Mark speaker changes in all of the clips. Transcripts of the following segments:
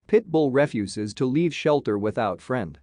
Speaker 1: Pit bull refuses to leave shelter without friend.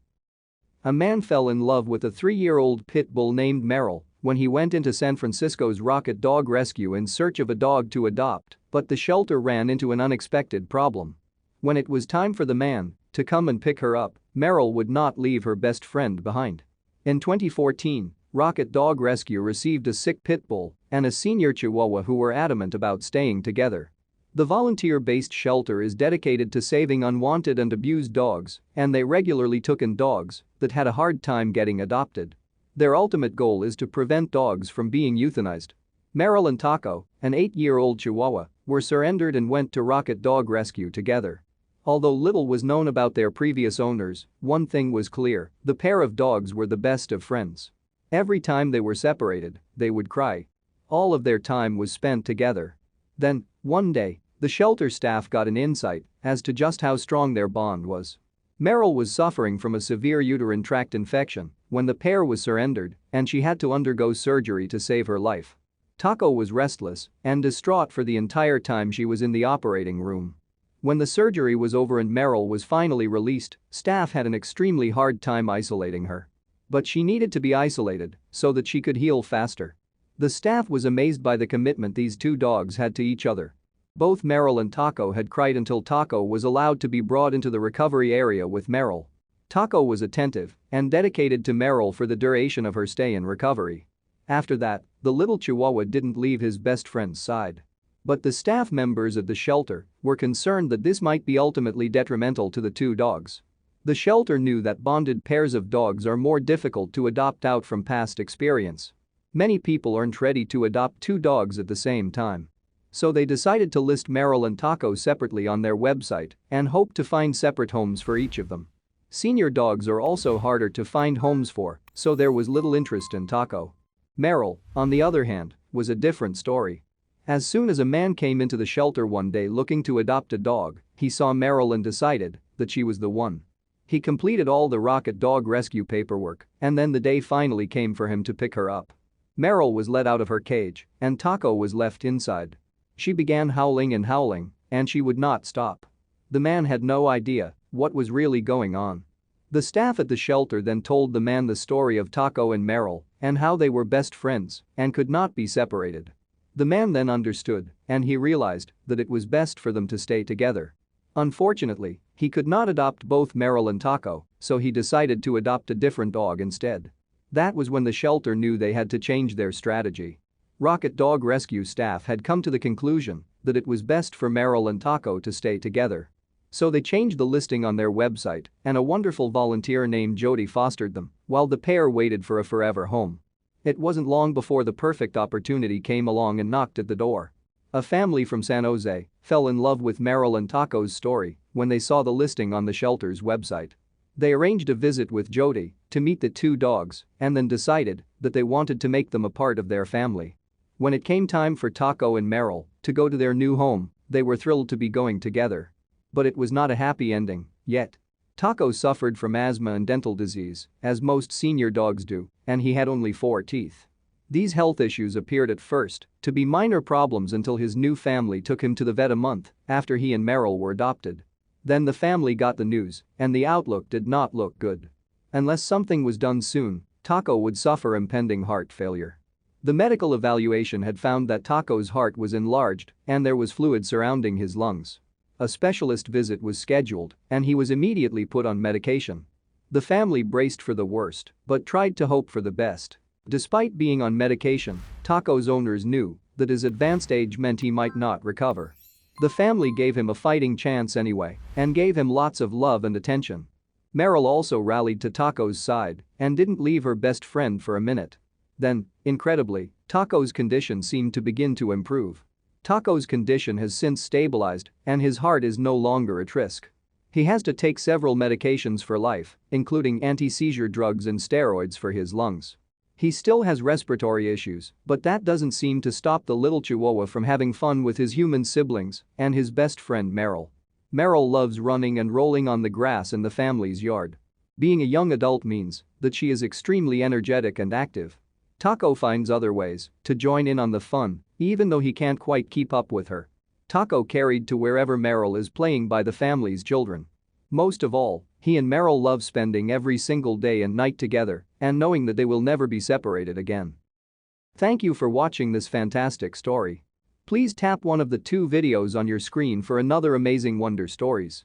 Speaker 1: A man fell in love with a 3-year-old pit bull named Merrill when he went into San Francisco's Rocket Dog Rescue in search of a dog to adopt, but the shelter ran into an unexpected problem. When it was time for the man to come and pick her up, Merrill would not leave her best friend behind. In 2014, Rocket Dog Rescue received a sick pit bull and a senior chihuahua who were adamant about staying together. The volunteer-based shelter is dedicated to saving unwanted and abused dogs, and they regularly took in dogs that had a hard time getting adopted. Their ultimate goal is to prevent dogs from being euthanized. Merrill and Taco, an 8-year-old chihuahua, were surrendered and went to Rocket Dog Rescue together. Although little was known about their previous owners, one thing was clear: the pair of dogs were the best of friends. Every time they were separated, they would cry. All of their time was spent together. Then, one day, the shelter staff got an insight as to just how strong their bond was. Merrill was suffering from a severe uterine tract infection when the pair was surrendered, and she had to undergo surgery to save her life. Taco was restless and distraught for the entire time she was in the operating room. When the surgery was over and Merrill was finally released, staff had an extremely hard time isolating her. But she needed to be isolated so that she could heal faster. The staff was amazed by the commitment these two dogs had to each other. Both Merrill and Taco had cried until Taco was allowed to be brought into the recovery area with Merrill. Taco was attentive and dedicated to Merrill for the duration of her stay in recovery. After that, the little chihuahua didn't leave his best friend's side. But the staff members at the shelter were concerned that this might be ultimately detrimental to the two dogs. The shelter knew that bonded pairs of dogs are more difficult to adopt out from past experience. Many people aren't ready to adopt two dogs at the same time. So they decided to list Merrill and Taco separately on their website and hoped to find separate homes for each of them. Senior dogs are also harder to find homes for, so there was little interest in Taco. Merrill, on the other hand, was a different story. As soon as a man came into the shelter one day looking to adopt a dog, he saw Merrill and decided that she was the one. He completed all the Rocket Dog Rescue paperwork, and then the day finally came for him to pick her up. Merrill was let out of her cage, and Taco was left inside. She began howling, and she would not stop. The man had no idea what was really going on. The staff at the shelter then told the man the story of Taco and Merrill and how they were best friends and could not be separated. The man then understood, and he realized that it was best for them to stay together. Unfortunately, he could not adopt both Merrill and Taco, so he decided to adopt a different dog instead. That was when the shelter knew they had to change their strategy. Rocket Dog Rescue staff had come to the conclusion that it was best for Merrill and Taco to stay together. So they changed the listing on their website, and a wonderful volunteer named Jody fostered them while the pair waited for a forever home. It wasn't long before the perfect opportunity came along and knocked at the door. A family from San Jose fell in love with Merrill and Taco's story when they saw the listing on the shelter's website. They arranged a visit with Jody to meet the two dogs and then decided that they wanted to make them a part of their family. When it came time for Taco and Merrill to go to their new home, they were thrilled to be going together. But it was not a happy ending yet. Taco suffered from asthma and dental disease, as most senior dogs do, and he had only 4 teeth. These health issues appeared at first to be minor problems until his new family took him to the vet a month after he and Merrill were adopted. Then the family got the news, and the outlook did not look good. Unless something was done soon, Taco would suffer impending heart failure. The medical evaluation had found that Taco's heart was enlarged and there was fluid surrounding his lungs. A specialist visit was scheduled, and he was immediately put on medication. The family braced for the worst but tried to hope for the best. Despite being on medication, Taco's owners knew that his advanced age meant he might not recover. The family gave him a fighting chance anyway and gave him lots of love and attention. Merrill also rallied to Taco's side and didn't leave her best friend for a minute. Then, incredibly, Taco's condition seemed to begin to improve. Taco's condition has since stabilized, and his heart is no longer at risk. He has to take several medications for life, including anti-seizure drugs and steroids for his lungs. He still has respiratory issues, but that doesn't seem to stop the little chihuahua from having fun with his human siblings and his best friend Merrill. Merrill loves running and rolling on the grass in the family's yard. Being a young adult means that she is extremely energetic and active. Taco finds other ways to join in on the fun, even though he can't quite keep up with her. Taco carried to wherever Merrill is playing by the family's children. Most of all, he and Merrill love spending every single day and night together and knowing that they will never be separated again. Thank you for watching this fantastic story. Please tap one of the 2 videos on your screen for another amazing wonder stories.